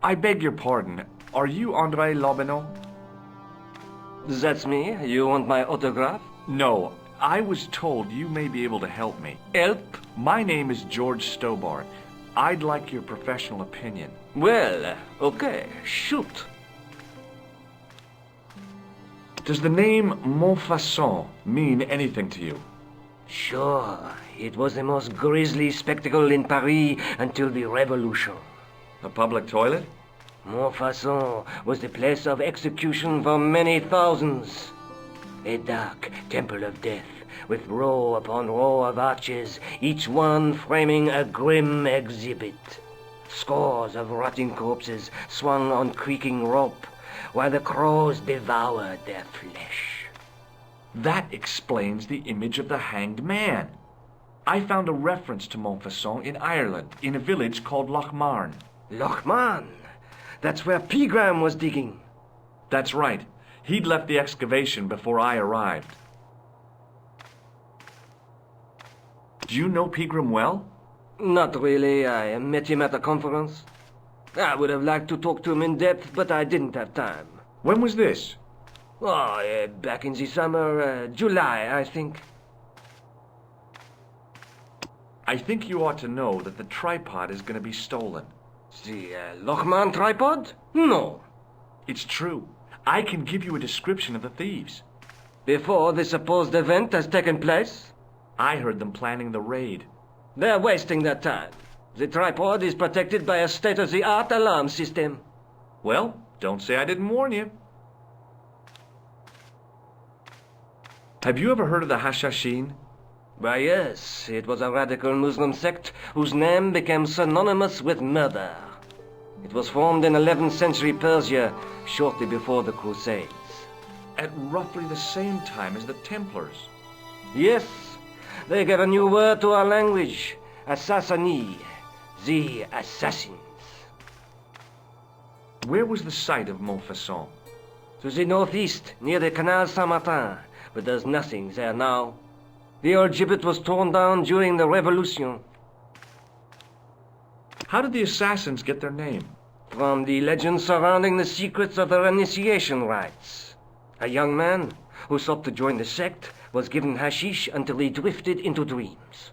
I beg your pardon. Are you André Lobineau? That's me. You want my autograph? No, I was told you may be able to help me. Help? My name is George Stobart. I'd like your professional opinion. Well, okay, shoot. Does the name Montfauçon mean anything to you? Sure, it was the most grisly spectacle in Paris until the Revolution. A public toilet? Montfauçon was the place of execution for many thousands. A dark temple of death, with row upon row of arches, each one framing a grim exhibit. Scores of rotting corpses swung on creaking rope, while the crows devoured their flesh. That explains the image of the hanged man. I found a reference to Montfauçon in Ireland, in a village called Lochmarn. Lochmarn? That's where Pegram was digging. That's right. He'd left the excavation before I arrived. Do you know Pegram well? Not really. I met him at a conference. I would have liked to talk to him in depth, but I didn't have time. When was this? Oh, back in the summer, July, I think. I think you ought to know that the tripod is going to be stolen. The Lochmarn tripod? No. It's true. I can give you a description of the thieves. Before the supposed event has taken place? I heard them planning the raid. They're wasting their time. The tripod is protected by a state-of-the-art alarm system. Well, don't say I didn't warn you. Have you ever heard of the Hashashin? Why, yes. It was a radical Muslim sect whose name became synonymous with murder. It was formed in 11th century Persia, shortly before the Crusades. At roughly the same time as the Templars. Yes, they gave a new word to our language. Assassini, the assassins. Where was the site of Montfauçon? To the northeast, near the Canal Saint-Martin, but there's nothing there now. The old gibbet was torn down during the Revolution. How did the assassins get their name? From the legend surrounding the secrets of their initiation rites. A young man who sought to join the sect was given hashish until he drifted into dreams.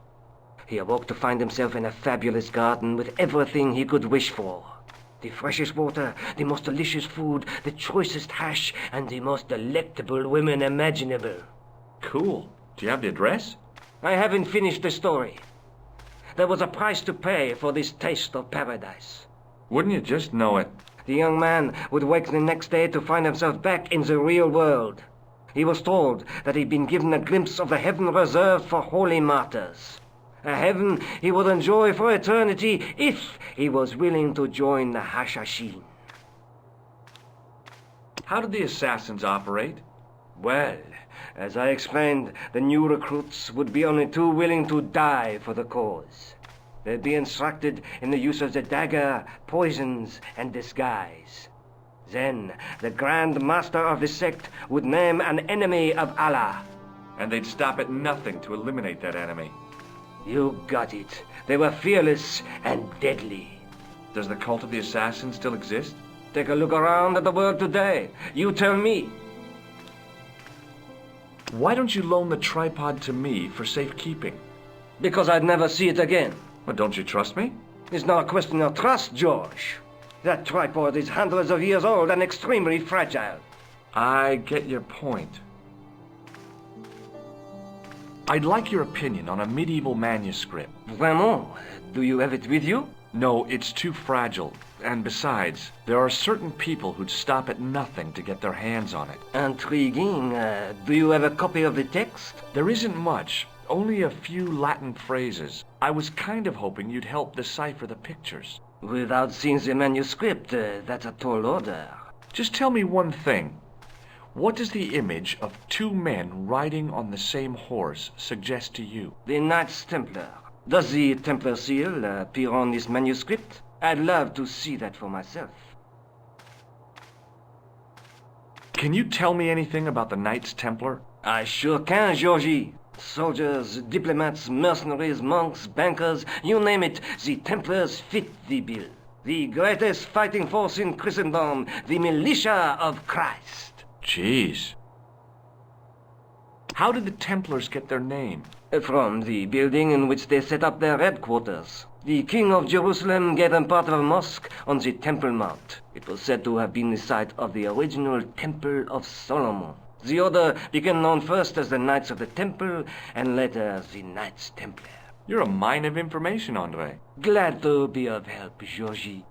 He awoke to find himself in a fabulous garden with everything he could wish for. The freshest water, the most delicious food, the choicest hash, and the most delectable women imaginable. Cool. Do you have the address? I haven't finished the story. There was a price to pay for this taste of paradise. Wouldn't you just know it? The young man would wake the next day to find himself back in the real world. He was told that he'd been given a glimpse of the heaven reserved for holy martyrs. A heaven he would enjoy for eternity if he was willing to join the Hashashin. How did the assassins operate? Well, as I explained, the new recruits would be only too willing to die for the cause. They'd be instructed in the use of the dagger, poisons, and disguise. Then, the Grand Master of the sect would name an enemy of Allah. And they'd stop at nothing to eliminate that enemy. You got it. They were fearless and deadly. Does the cult of the assassins still exist? Take a look around at the world today. You tell me. Why don't you loan the tripod to me for safekeeping? Because I'd never see it again. Well, don't you trust me? It's not a question of trust, George. That tripod is hundreds of years old and extremely fragile. I get your point. I'd like your opinion on a medieval manuscript. Vraiment? Do you have it with you? No, it's too fragile. And besides, there are certain people who'd stop at nothing to get their hands on it. Intriguing. Do you have a copy of the text? There isn't much. Only a few Latin phrases. I was kind of hoping you'd help decipher the pictures. Without seeing the manuscript, that's a tall order. Just tell me one thing. What does the image of two men riding on the same horse suggest to you? The Knights Templar. Does the Templar seal appear on this manuscript? I'd love to see that for myself. Can you tell me anything about the Knights Templar? I sure can, Georgie. Soldiers, diplomats, mercenaries, monks, bankers, you name it, the Templars fit the bill. The greatest fighting force in Christendom, the militia of Christ. Jeez. How did the Templars get their name? From the building in which they set up their headquarters. The King of Jerusalem gave them part of a mosque on the Temple Mount. It was said to have been the site of the original Temple of Solomon. The order became known first as the Knights of the Temple, and later as the Knights Templar. You're a mine of information, Andre. Glad to be of help, Georgie.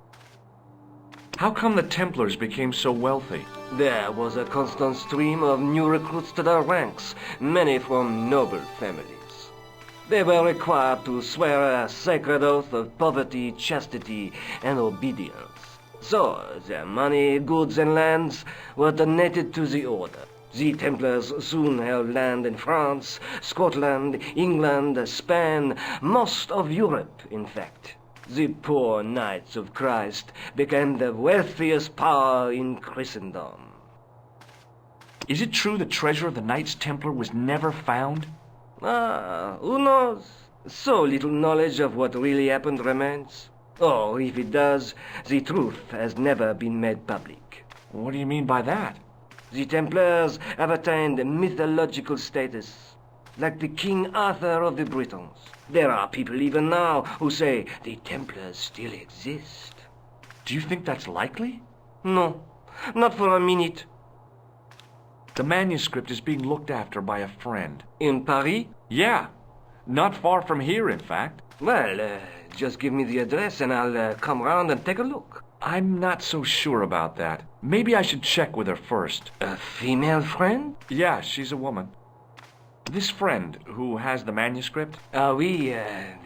How come the Templars became so wealthy? There was a constant stream of new recruits to their ranks, many from noble families. They were required to swear a sacred oath of poverty, chastity, and obedience. So, their money, goods, and lands were donated to the order. The Templars soon held land in France, Scotland, England, Spain, most of Europe, in fact. The poor Knights of Christ became the wealthiest power in Christendom. Is it true the treasure of the Knights Templar was never found? Who knows? So little knowledge of what really happened remains. Or, if it does, the truth has never been made public. What do you mean by that? The Templars have attained mythological status, like the King Arthur of the Britons. There are people even now who say the Templars still exist. Do you think that's likely? No, not for a minute. The manuscript is being looked after by a friend. In Paris? Yeah, not far from here, in fact. Well, just give me the address and I'll come round and take a look. I'm not so sure about that. Maybe I should check with her first. A female friend? Yeah, she's a woman. This friend, who has the manuscript? Oui,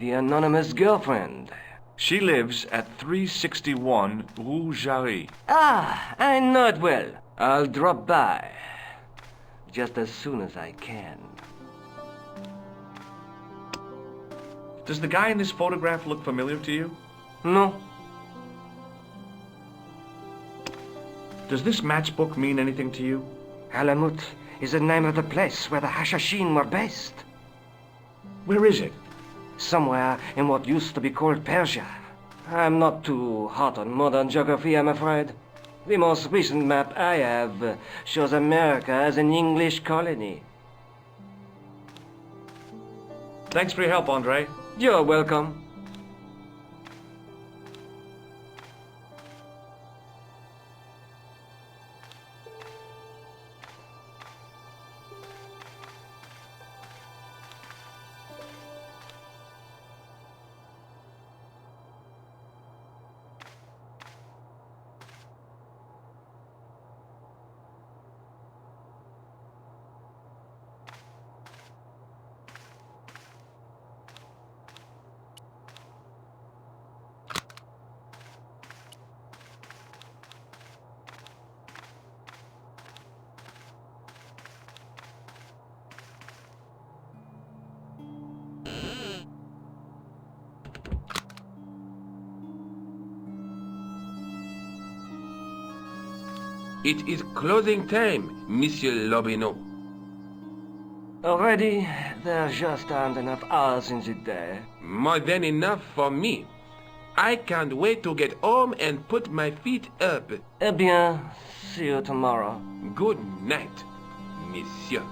the anonymous girlfriend. She lives at 361 Rue Jarry. Ah, I know it well. I'll drop by. Just as soon as I can. Does the guy in this photograph look familiar to you? No. Does this matchbook mean anything to you? Alamut is the name of the place where the Hashashin were based. Where is it? Somewhere in what used to be called Persia. I'm not too hot on modern geography, I'm afraid. The most recent map I have shows America as an English colony. Thanks for your help, Andre. You're welcome. It is closing time, Monsieur Lobineau. Already, there just aren't enough hours in the day. More than enough for me. I can't wait to get home and put my feet up. Eh bien, see you tomorrow. Good night, Monsieur.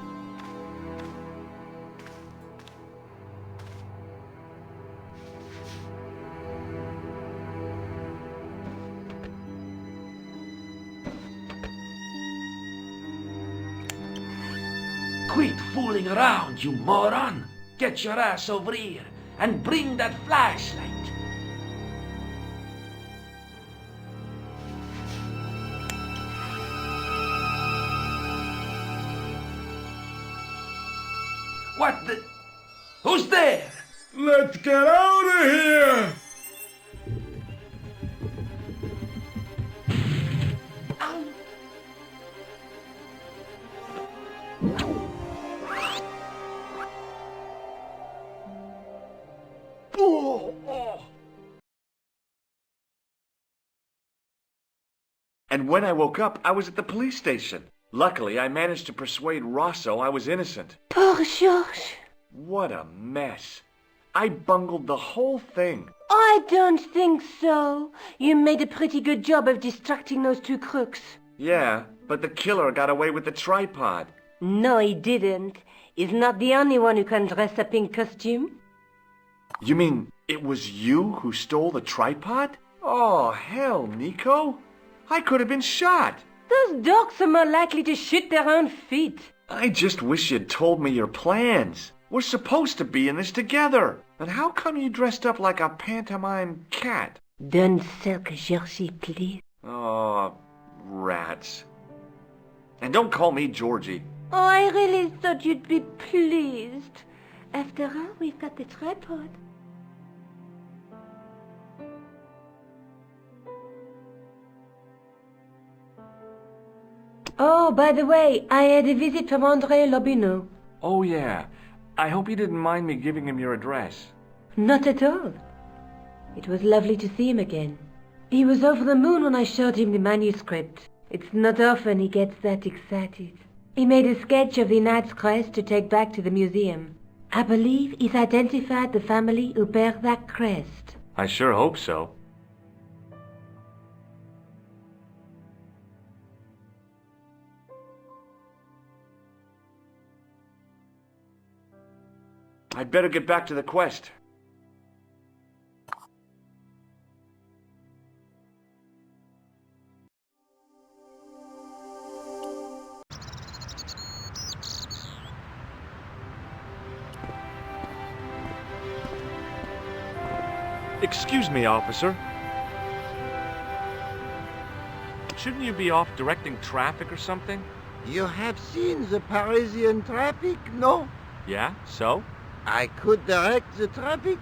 Quit fooling around, you moron! Get your ass over here and bring that flashlight! What the... Who's there? Let's get out of here! And when I woke up, I was at the police station. Luckily, I managed to persuade Rosso I was innocent. Poor Georges. What a mess. I bungled the whole thing. I don't think so. You made a pretty good job of distracting those two crooks. Yeah, but the killer got away with the tripod. No, he didn't. He's not the only one who can dress up in costume. You mean it was you who stole the tripod? Oh, hell, Nico. I could have been shot. Those dogs are more likely to shoot their own feet. I just wish you'd told me your plans. We're supposed to be in this together. And how come you dressed up like a pantomime cat? Don't sulk, Georgie, please. Oh, rats. And don't call me Georgie. Oh, I really thought you'd be pleased. After all, we've got the tripod. Oh, by the way, I had a visit from André Lobineau. Oh, yeah. I hope you didn't mind me giving him your address. Not at all. It was lovely to see him again. He was over the moon when I showed him the manuscript. It's not often he gets that excited. He made a sketch of the knight's crest to take back to the museum. I believe he's identified the family who bear that crest. I sure hope so. I'd better get back to the quest. Excuse me, officer. Shouldn't you be off directing traffic or something? You have seen the Parisian traffic, no? Yeah, so? I could direct the traffic.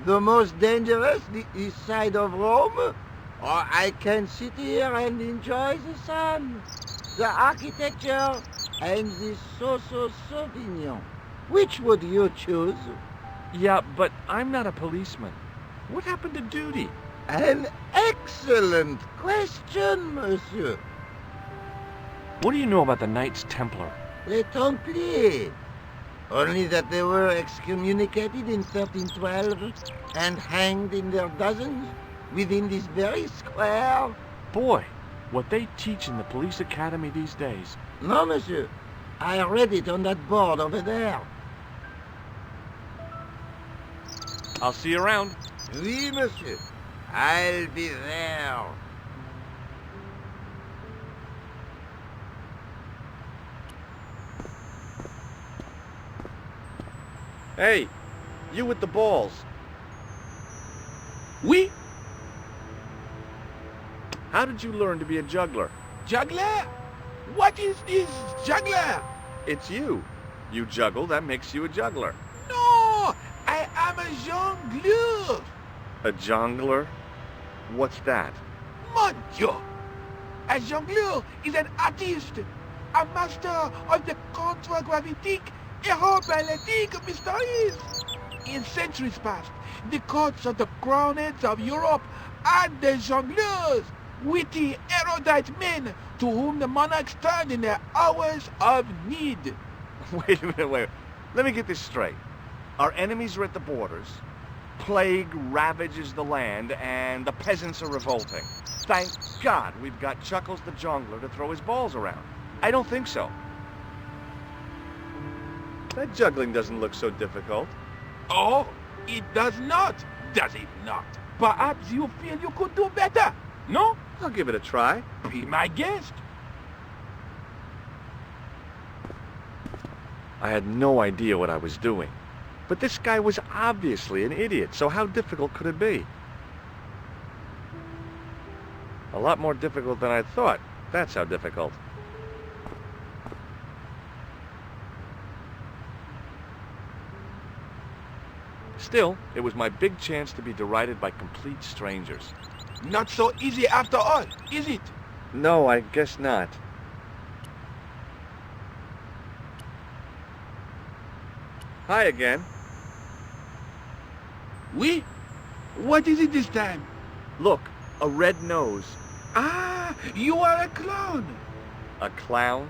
The most dangerous, the east side of Rome. Or I can sit here and enjoy the sun, the architecture, and the Sauvignon. Which would you choose? Yeah, but I'm not a policeman. What happened to duty? An excellent question, monsieur. What do you know about the Knights Templar? Les Templiers. Only that they were excommunicated in 1312 and hanged in their dozens within this very square. Boy, what they teach in the police academy these days. No, monsieur. I read it on that board over there. I'll see you around. Oui, monsieur. I'll be there. Hey, you with the balls. Oui, How did you learn to be a juggler? juggler? What is this juggler? It's you. You juggle, that makes you a juggler. No, I am a jongleur. A jongler? What's that? Mon Dieu! A jongleur is an artist, a master of the contragravitic aeroballetic mysteries. In centuries past, the courts of the crowned heads of Europe had the jongleurs, witty, erudite men to whom the monarchs turned in their hours of need. Wait a minute, wait. Let me get this straight. Our enemies are at the borders, plague ravages the land, and the peasants are revolting. Thank God we've got Chuckles the Jongler to throw his balls around. I don't think so. That juggling doesn't look so difficult. Oh, it does not, does it not? Perhaps you feel you could do better, no? I'll give it a try. Be my guest. I had no idea what I was doing. But this guy was obviously an idiot, so how difficult could it be? A lot more difficult than I thought. That's how difficult. Still, it was my big chance to be derided by complete strangers. Not so easy after all, is it? No, I guess not. Hi again. Oui? What is it this time? Look, a red nose. Ah, you are a clown. A clown?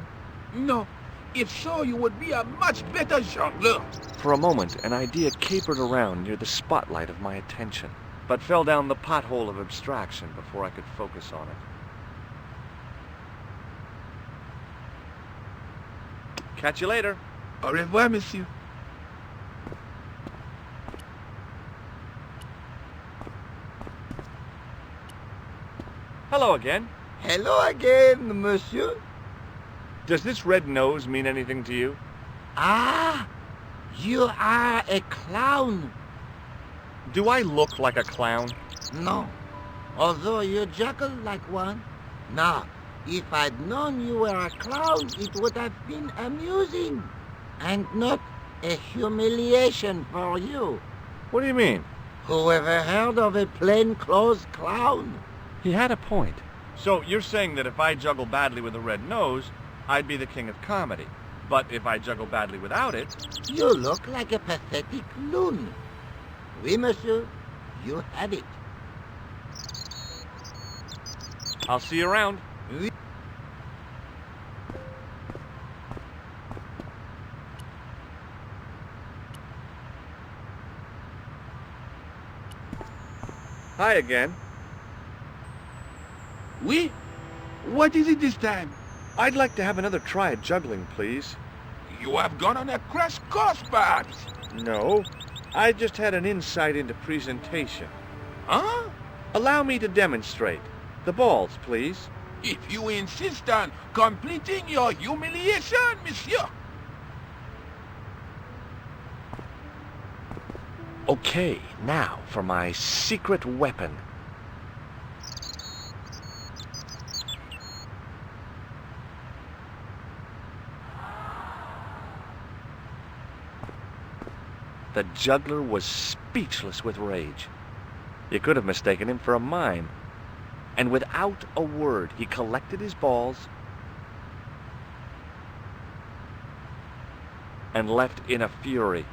No, If so, you would be a much better jongleur. For a moment, an idea capered around near the spotlight of my attention, but fell down the pothole of abstraction before I could focus on it. Catch you later. Au revoir, monsieur. Hello again. Hello again, monsieur. Does this red nose mean anything to you? Ah, you are a clown. Do I look like a clown? No, although you juggle like one. Now, if I'd known you were a clown, it would have been amusing, and not a humiliation for you. What do you mean? Whoever heard of a plainclothes clown? He had a point. So you're saying that if I juggle badly with a red nose, I'd be the king of comedy. But if I juggle badly without it... You look like a pathetic loon. Oui, monsieur, you have it. I'll see you around. Oui. Hi again. Oui? What is it this time? I'd like to have another try at juggling, please. You have gone on a crash course, perhaps. No, I just had an insight into presentation. Huh? Allow me to demonstrate. The balls, please. If you insist on completing your humiliation, monsieur. Okay, now for my secret weapon. The juggler was speechless with rage. You could have mistaken him for a mime. And without a word, he collected his balls and left in a fury.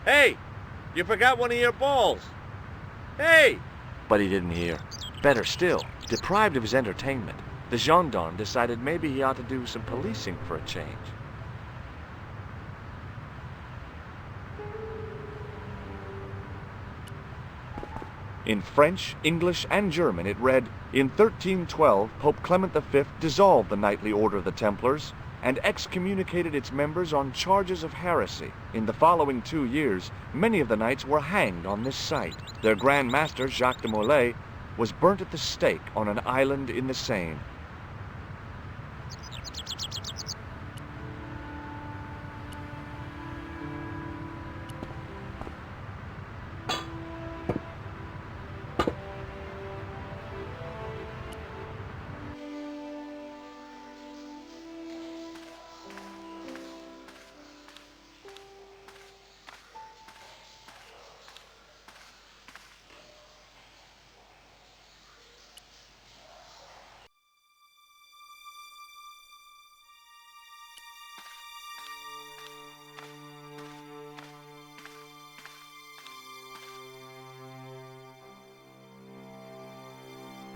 Hey! You forgot one of your balls! Hey! But he didn't hear. Better still, deprived of his entertainment, the gendarme decided maybe he ought to do some policing for a change. In French, English, and German it read, "In 1312, Pope Clement V dissolved the knightly order of the Templars and excommunicated its members on charges of heresy. In the following 2 years, many of the knights were hanged on this site. Their Grand Master, Jacques de Molay, was burnt at the stake on an island in the Seine."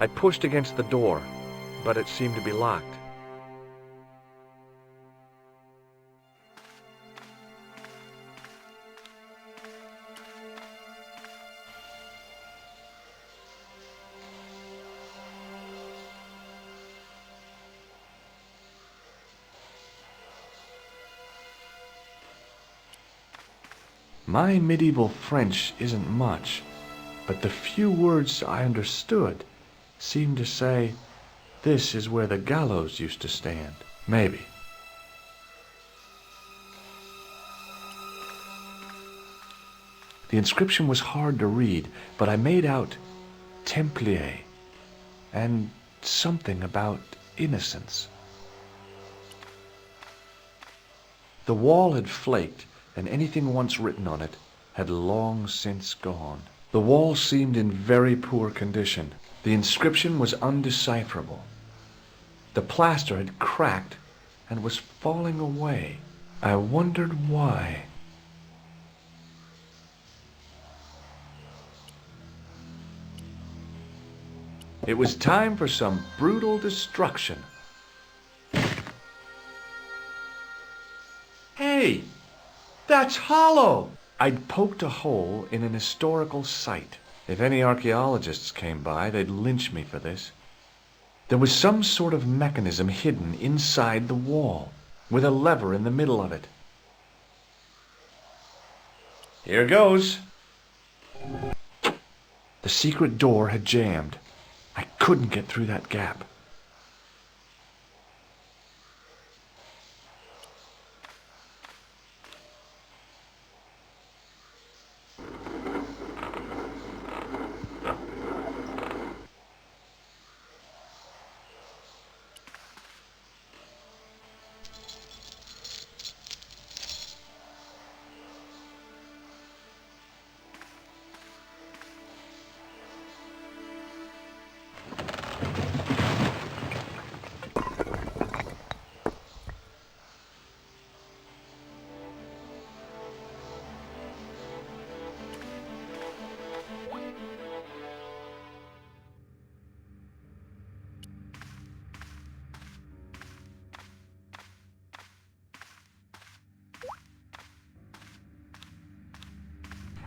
I pushed against the door, but it seemed to be locked. My medieval French isn't much, but the few words I understood seemed to say, "This is where the gallows used to stand." Maybe. The inscription was hard to read, but I made out Templier and something about innocence. The wall had flaked, and anything once written on it had long since gone. The wall seemed in very poor condition. The inscription was undecipherable. The plaster had cracked and was falling away. I wondered why. It was time for some brutal destruction. Hey, that's hollow. I'd poked a hole in an historical site. If any archaeologists came by, they'd lynch me for this. There was some sort of mechanism hidden inside the wall, with a lever in the middle of it. Here goes. The secret door had jammed. I couldn't get through that gap.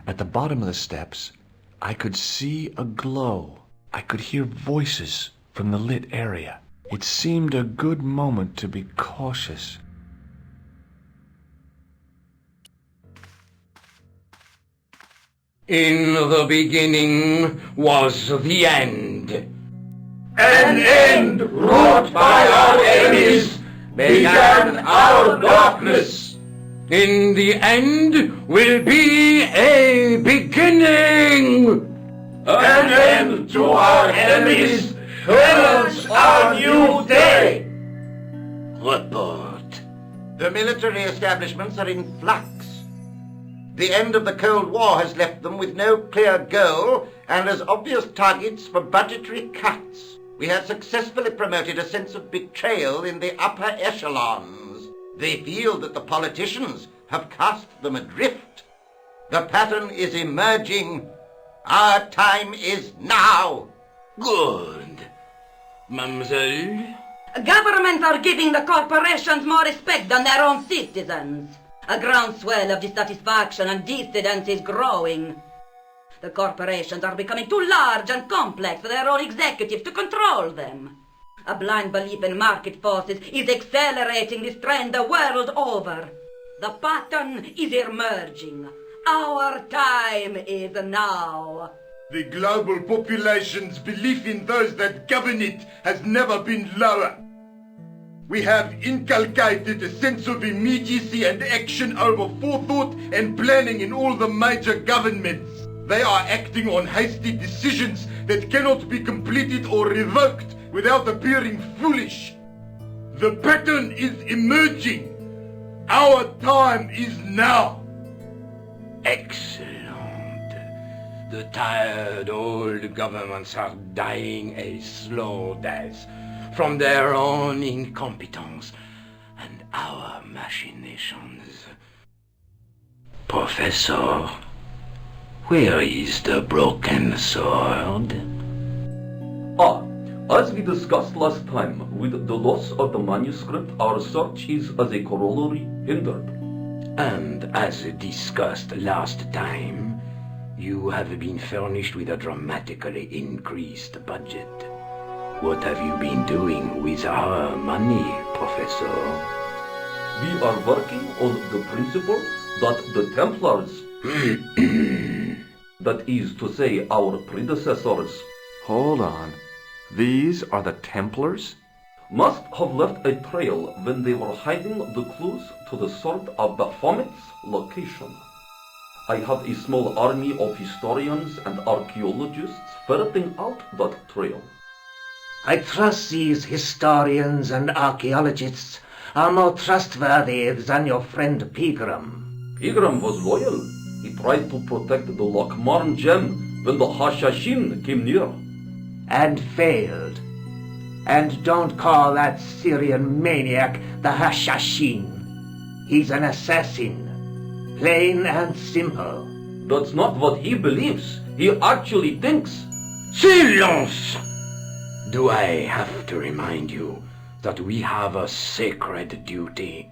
At the bottom of the steps, I could see a glow. I could hear voices from the lit area. It seemed a good moment to be cautious. In the beginning was the end. An end wrought by our enemies began our darkness. In the end will be a beginning. An end to our enemies heralds our new day. Report. The military establishments are in flux. The end of the Cold War has left them with no clear goal and as obvious targets for budgetary cuts. We have successfully promoted a sense of betrayal in the upper echelons. They feel that the politicians have cast them adrift. The pattern is emerging. Our time is now. Good. Mademoiselle? Governments are giving the corporations more respect than their own citizens. A groundswell of dissatisfaction and dissidence is growing. The corporations are becoming too large and complex for their own executives to control them. A blind belief in market forces is accelerating this trend the world over. The pattern is emerging. Our time is now. The global population's belief in those that govern it has never been lower. We have inculcated a sense of immediacy and action over forethought and planning in all the major governments. They are acting on hasty decisions that cannot be completed or revoked without appearing foolish. The pattern is emerging. Our time is now. Excellent. The tired old governments are dying a slow death from their own incompetence and our machinations. Professor, where is the broken sword? As we discussed last time, with the loss of the manuscript, our search is as a corollary hindered. And as discussed last time, you have been furnished with a dramatically increased budget. What have you been doing with our money, Professor? We are working on the principle that the Templars, that is to say our predecessors, Hold on. These are the Templars? must have left a trail when they were hiding the clues to the sword of Baphomet's location. I have a small army of historians and archaeologists ferreting out that trail. I trust these historians and archaeologists are more trustworthy than your friend Pegram. Pegram was loyal. He tried to protect the Lochmarn gem when the Hashashin came near. And failed. And don't call that Syrian maniac the Hashashin. He's an assassin. Plain and simple. That's not what he believes. He actually thinks. Silence! Do I have to remind you that we have a sacred duty?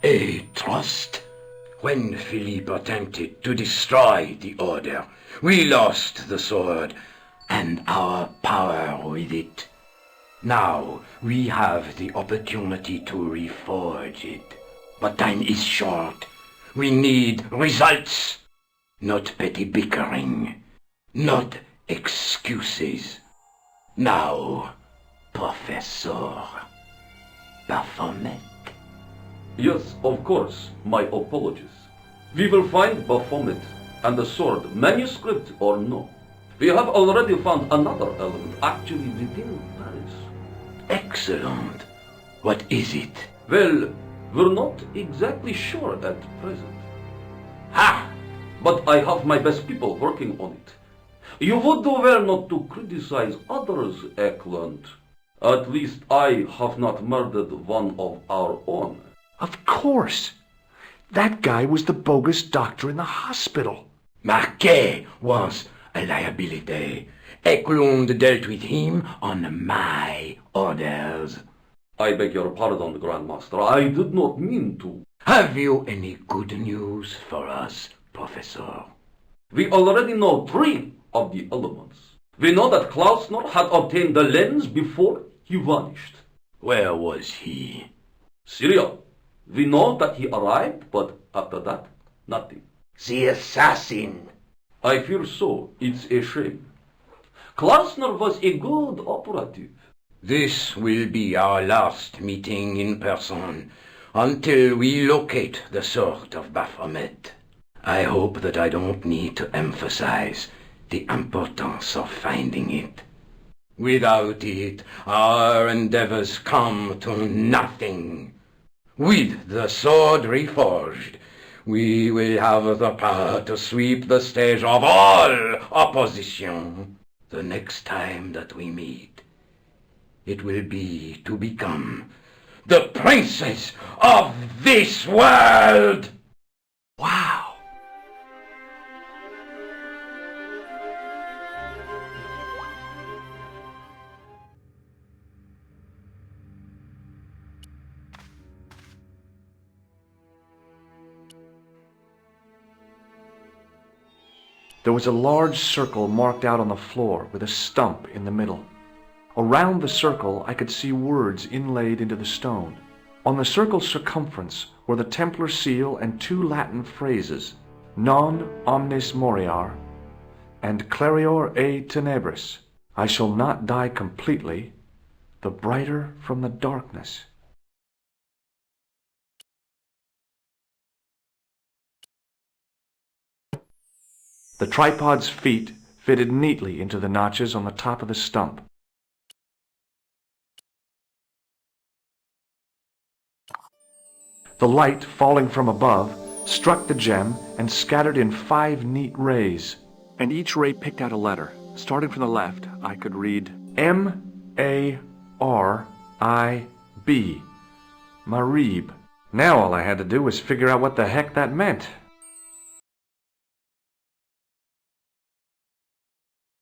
A trust? When Philippe attempted to destroy the Order, we lost the sword and our power with it. Now we have the opportunity to reforge it. But time is short. We need results, not petty bickering, not excuses. Now, Professor Baphomet. Yes, of course, my apologies. We will find Baphomet and the sword, manuscript or no. We have already found another element actually within Paris. Excellent. What is it? Well, we're not exactly sure at present. Ha! But I have my best people working on it. You would do well not to criticize others, Eklund. At least I have not murdered one of our own. Of course. That guy was the bogus doctor in the hospital. Marquet was a liability. Eklund dealt with him on my orders. I beg your pardon, Grandmaster. I did not mean to. Have you any good news for us, Professor? We already know 3 of the elements. We know that Klausner had obtained the lens before he vanished. Where was he? Syria. We know that he arrived, but after that, nothing. The assassin. I fear so. It's a shame. Klausner was a good operative. This will be our last meeting in person until we locate the sword of Baphomet. I hope that I don't need to emphasize the importance of finding it. Without it, our endeavors come to nothing. With the sword reforged, we will have the power to sweep the stage of all opposition. The next time that we meet, it will be to become the princess of this world! Wow. There was a large circle marked out on the floor with a stump in the middle. Around the circle I could see words inlaid into the stone. On the circle's circumference were the Templar seal and 2 Latin phrases, Non omnis moriar and Clarior e tenebris. I shall not die completely, the brighter from the darkness. The tripod's feet fitted neatly into the notches on the top of the stump. The light, falling from above, struck the gem and scattered in 5 neat rays. And each ray picked out a letter. Starting from the left, I could read M-A-R-I-B. Marib. Now all I had to do was figure out what the heck that meant.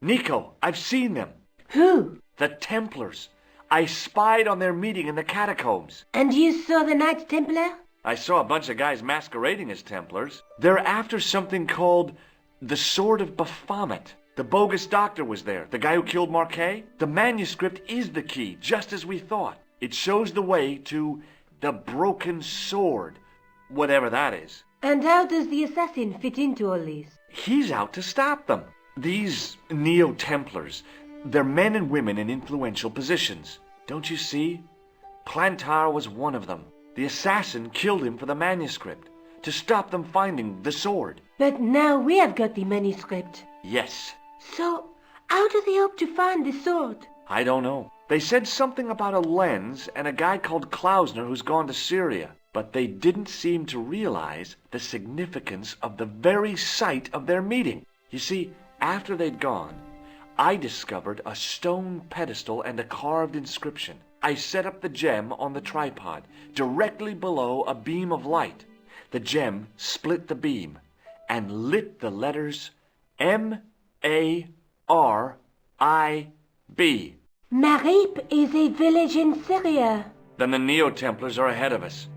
Nico, I've seen them. Who? The Templars. I spied on their meeting in the catacombs. And you saw the Knights Templar? I saw a bunch of guys masquerading as Templars. They're after something called the Sword of Baphomet. The bogus doctor was there, the guy who killed Marquet. The manuscript is the key, just as we thought. It shows the way to the broken sword, whatever that is. And how does the assassin fit into all this? He's out to stop them. These Neo-Templars, they're men and women in influential positions. Don't you see? Plantar was one of them. The assassin killed him for the manuscript, to stop them finding the sword. But now we have got the manuscript. Yes. So, how do they hope to find the sword? I don't know. They said something about a lens and a guy called Klausner who's gone to Syria. But they didn't seem to realize the significance of the very site of their meeting. You see, after they'd gone, I discovered a stone pedestal and a carved inscription. I set up the gem on the tripod, directly below a beam of light. The gem split the beam and lit the letters M-A-R-I-B. Marib is a village in Syria. Then the Neo-Templars are ahead of us.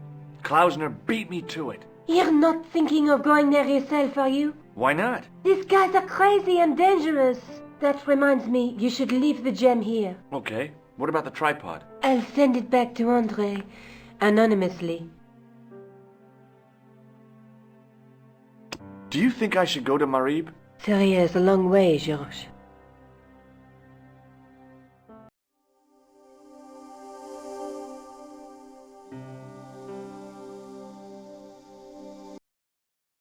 Klausner beat me to it. You're not thinking of going there yourself, are you? Why not? These guys are crazy and dangerous. That reminds me, you should leave the gem here. Okay. What about the tripod? I'll send it back to Andre, anonymously. Do you think I should go to Marib? Syria is a long way, Georges.